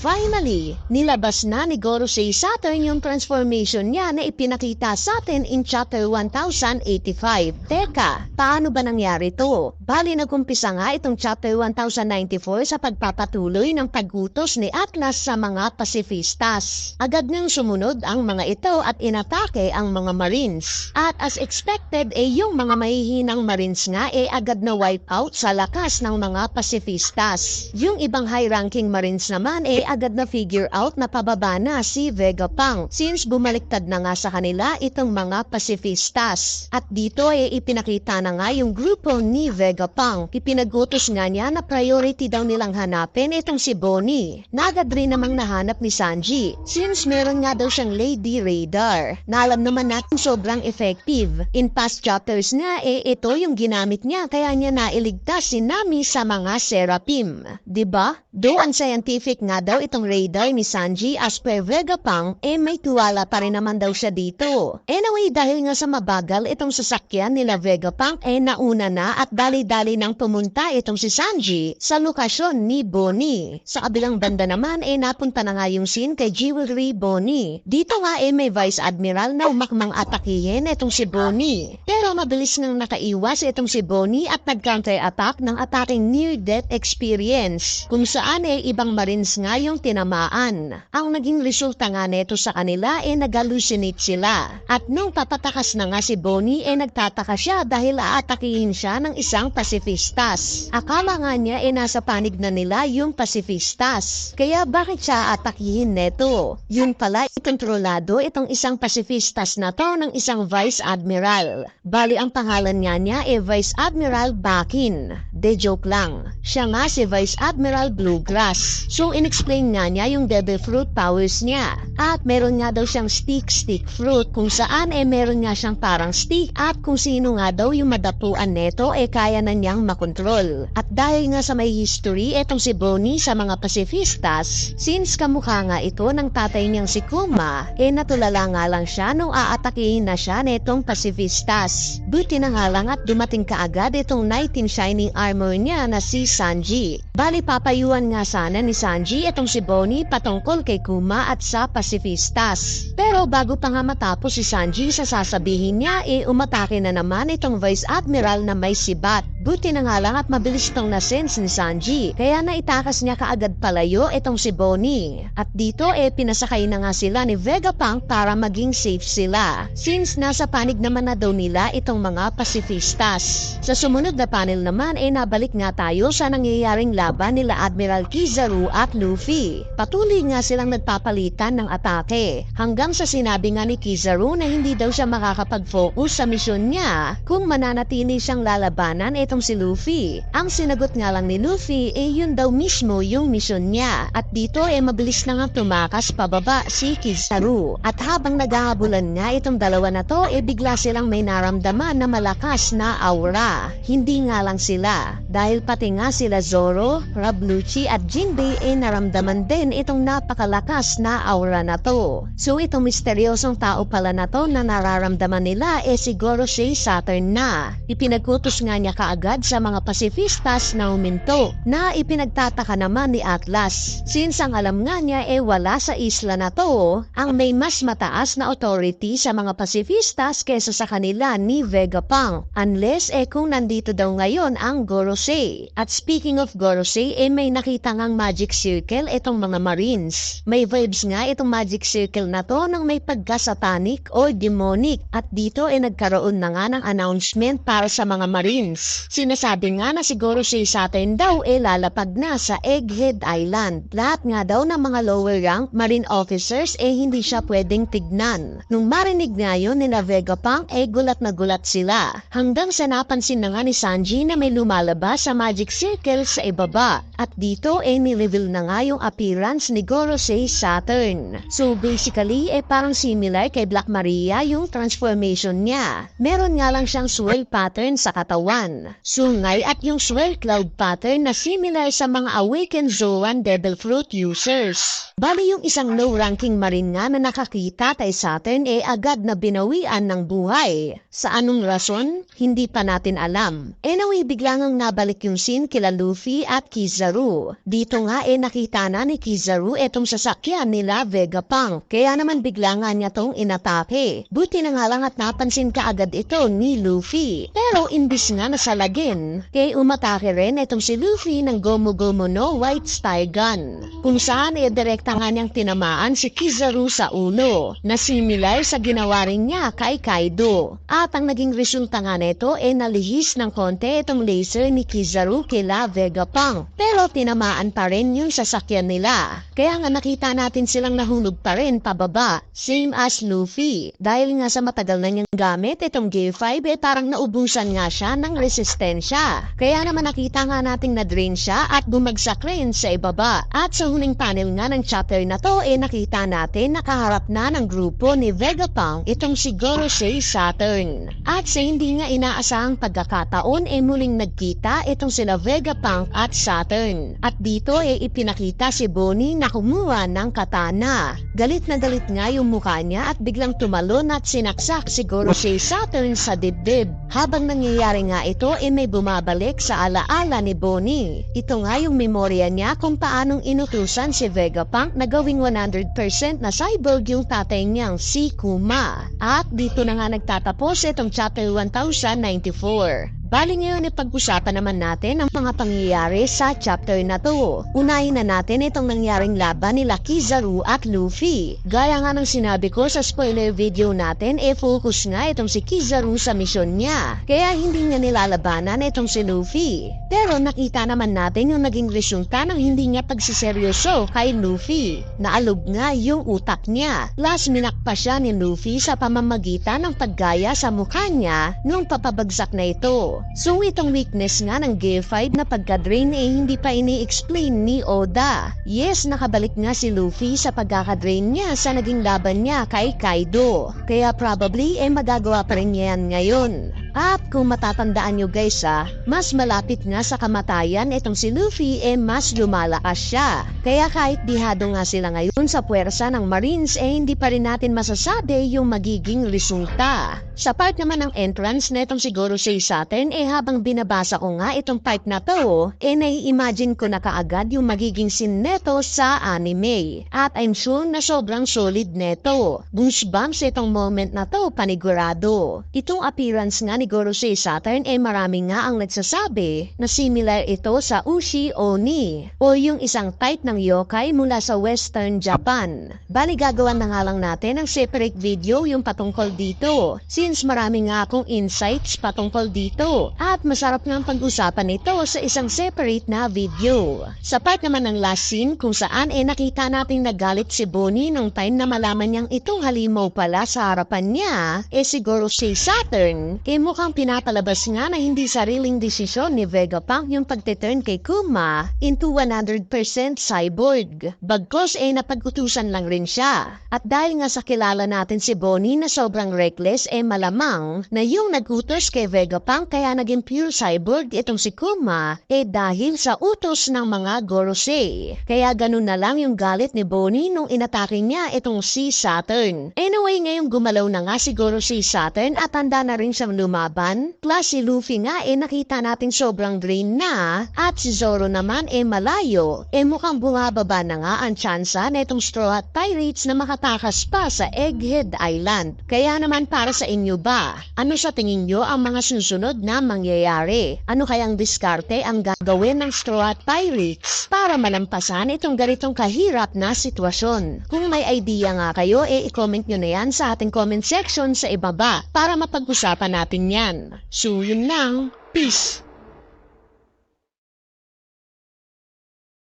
Finally, nilabas na ni Gorosei Saturn yung transformation niya na ipinakita sa atin in chapter 1085. Teka, paano ba nangyari to? Bali nagkumpisa nga itong chapter 1094 sa pagpapatuloy ng pag-utos ni Atlas sa mga pasifistas. Agad nang sumunod ang mga ito at inatake ang mga Marines. At as expected, yung mga mahihinang Marines nga agad na wipe out sa lakas ng mga pasifistas. Yung ibang high-ranking Marines naman agad na figure out na pababa na si Vegapunk since bumaliktad na nga sa kanila itong mga pasifistas. At dito ipinakita na nga yung grupo ni Vegapunk. Ipinagutos nga niya na priority daw nilang hanapin itong si Bonnie. Nagad rin namang nahanap ni Sanji since meron nga daw siyang Lady Radar na alam naman natin sobrang effective. In past chapters nga ito yung ginamit niya kaya niya nailigtas si Nami sa mga Seraphim. Diba? Though unscientific nga daw itong radar ni Sanji as per Vegapunk, may tuwala pa rin naman daw siya dito. Anyway, dahil nga sa mabagal itong sasakyan nila Vegapunk, nauna na at dali-dali nang pumunta itong si Sanji sa lokasyon ni Bonnie. Sa kabilang banda naman, napunta na nga yung scene kay Jewelry Bonnie. Dito nga may Vice Admiral na umakmang atakihin itong si Bonnie. Pero mabilis nang nakaiwas itong si Bonnie at nag-counter-attack ng ataking near-death experience, kung saan ibang Marines nga yung tinamaan. Ang naging resulta nga neto sa kanila nag-hallucinate sila. At nung papatakas na nga si Bonnie nagtataka siya dahil aatakihin siya ng isang pasifistas. Akala nga niya nasa panig na nila yung pasifistas. Kaya bakit siya atakihin neto? Yun pala kontrolado itong isang pasifistas na to ng isang Vice Admiral. Bali ang pangalan niya Vice Admiral Bakin. De joke lang. Siya nga si Vice Admiral Bluegrass. So inexplain nga niya yung devil fruit powers niya. At meron nga daw siyang stick fruit kung saan meron nga siyang parang stick at kung sino nga daw yung madapuan neto kaya na niyang makontrol. At dahil nga sa may history etong si Bonnie sa mga pasifistas, since kamukha nga ito ng tatay niyang si Kuma, natulala nga lang siya nung aatakihin na siya netong pasifistas. Buti na nga lang at dumating kaagad itong Knight in Shining Armor niya na si Sanji. Bali papayuan nga sana ni Sanji itong si Bonnie patungkol kay Kuma at sa pasifistas. Pero bago pa nga matapos si Sanji sa sasabihin niya umatake na naman itong Vice Admiral na may sibat. Buti na nga lang at mabilis itong nasense ni Sanji kaya naitakas niya kaagad palayo itong si Bonnie. At dito pinasakay na nga sila ni Vegapunk para maging safe sila since nasa panig naman na daw nila itong mga pasifistas. Sa sumunod na panel naman nabalik nga tayo sa nangyayaring laban nila Admiral Kizaru at Luffy. Patuloy nga silang nagpapalitan ng atake hanggang sa sinabi nga ni Kizaru na hindi daw siya makakapag-focus sa misyon niya kung mananatili siyang lalabanan itong si Luffy. Ang sinagot nga lang ni Luffy yun daw mismo yung misyon niya. At dito mabilis na nga tumakas pababa si Kizaru. At habang naghahabulan nga itong dalawa na to bigla silang may naramdaman na malakas na aura. Hindi nga lang sila dahil pati nga sila Zoro, Rabluchi at Jinbei naramdaman din itong napakalakas na aura na to. So itong misteryosong tao pala na to na nararamdaman nila si Gorosei Saturn na. Ipinagkutos nga niya kaagad sa mga pasifistas na huminto na ipinagtataka naman ni Atlas since ang alam nga niya wala sa isla na to ang may mas mataas na authority sa mga pasifistas kesa sa kanila ni Vegapunk unless kung nandito daw ngayon ang Gorosei. At speaking of Gorosei may nakita ngang magic circle itong mga Marines. May vibes nga itong magic circle na to ng may pagka-satanic o demonic at dito nagkaroon na nga ng announcement para sa mga Marines. Sinasabi nga na si Gorosei Saturn daw lalapag na sa Egghead Island. Lahat nga daw ng mga lower rank Marine officers hindi siya pwedeng tignan. Nung marinig nga yun nila Vegapunk gulat na gulat sila. Hanggang sa napansin na nga ni Sanji na may lumalabas sa magic circle sa ibaba. At dito ni-reveal na nga yung appearance ni Gorosei Saturn. So basically, parang similar kay Black Maria yung transformation niya. Meron nga lang siyang swirl pattern sa katawan, sungay at yung swirl cloud pattern na similar sa mga awakened Zoan Devil Fruit users. Bali yung isang low-ranking marine nga na nakakita kay Saturn agad na binawian ng buhay. Sa anong rason? Hindi pa natin alam. Anyway, biglang nabalik yung scene kila Luffy at Kizaru. Dito nga nakita na ni Kizaru etong sasakyan nila Vegapunk. Kaya naman bigla nga niya tong inatake. Buti na nga lang at napansin kaagad ito ni Luffy. Pero imbis nga nasalagin, kay umatake rin etong si Luffy ng Gomu Gomu no White Star Gun. Kung saan direkta nga niyang tinamaan si Kizaru sa ulo, na similar sa ginawa rin niya kay Kaido. At ang naging resulta nga nito nalihis ng konti itong laser ni Kizaru kila Vegapunk. Pero tinamaan pa rin yung sasakyan nila. Kaya nga nakita natin silang nahulog pa rin pababa, same as Luffy. Dahil nga sa matagal na niyang gamit itong Gear 5 parang naubusan nga siya ng resistensya. Kaya naman nakita nga nating na-drain siya at bumagsak rin sa ibaba. At sa huling panel nga ng chapter na to nakita natin nakaharap na ng grupo ni Vegapunk itong si Gorosei Saturn. At sa hindi nga inaasahang pagkakataon muling nagkita itong sila Vegapunk at Saturn. At dito ipinakita si Bonnie na kumuha ng katana. Galit na galit nga yung mukha niya at biglang tumalon at sinaksak si Gorosei Saturn sa dibdib. Habang nangyayari nga ito may bumabalik sa alaala ni Bonnie. Ito nga yung memorya niya kung paanong inutusan si Vegapunk na gawing 100% na cyborg yung tatay niyang si Kuma. At dito na nga nagtatapos itong chapter 1094. Bali ngayon pag-usapan naman natin ang mga pangyayari sa chapter na to. Unahin na natin itong nangyaring laban nila Kizaru at Luffy. Gaya nga ng sinabi ko sa spoiler video natin, focus nga itong si Kizaru sa misyon niya. Kaya hindi niya nilalabanan itong si Luffy. Pero nakita naman natin yung naging resulta ng hindi niya pagsiseryoso kay Luffy. Naalog nga yung utak niya. Last minakpa siya ni Luffy sa pamamagitan ng paggaya sa mukha niya nung papabagsak na ito. So itong weakness nga ng Gear 5 na pagka-drain hindi pa ini-explain ni Oda. Yes, nakabalik nga si Luffy sa pagkaka-drain niya sa naging laban niya kay Kaido. Kaya probably magagawa pa rin niya yan ngayon. At kung matatandaan nyo guys mas malapit nga sa kamatayan itong si Luffy mas lumalakas siya. Kaya kahit dihado nga sila ngayon sa puwersa ng Marines hindi pa rin natin masasabi yung magiging resulta. Sa part naman ng entrance na itong si Gorosei Saturn habang binabasa ko nga itong part na to nai-imagine ko na kaagad yung magiging scene neto sa anime. At I'm sure na sobrang solid neto. Goosebumps itong moment na to panigurado. Itong appearance nga ni Gorosei Saturn marami nga ang nagsasabi na similar ito sa Ushi Oni o yung isang type ng yokai mula sa Western Japan. Bali gagawan na nga lang natin ng separate video yung patungkol dito since marami nga akong insights patungkol dito at masarap nga pag-usapan ito sa isang separate na video. Sa part naman ng last scene kung saan nakita natin nagalit si Bonnie nung time na malaman niyang itong halimaw pala sa harapan niya si Gorosei Saturn mukhang pinapalabas nga na hindi sariling desisyon ni Vegapunk yung pagte-turn kay Kuma into 100% cyborg. Bagkos napag-utusan lang rin siya. At dahil nga sa kilala natin si Bonnie na sobrang reckless malamang na yung nag-utos kay Vegapunk kaya naging pure cyborg itong si Kuma dahil sa utos ng mga Gorosei. Kaya ganun na lang yung galit ni Bonnie nung inatake niya itong si Saturn. Anyway, ngayong gumalaw na nga si Gorosei Saturn at handa na rin siyang lumaban. Plus si Luffy nga nakita natin sobrang drain na at si Zoro naman malayo. Mukhang bumababa na nga ang tsansa na itong Straw Hat Pirates na makatakas pa sa Egghead Island. Kaya naman para sa inyo ba? Ano sa tingin nyo ang mga susunod na mangyayari? Ano kayang diskarte ang gagawin ng Straw Hat Pirates para malampasan itong ganitong kahirap na sitwasyon? Kung may idea nga kayo i-comment nyo na yan sa ating comment section sa ibaba para mapag-usapan natin yan. So yun lang. Peace!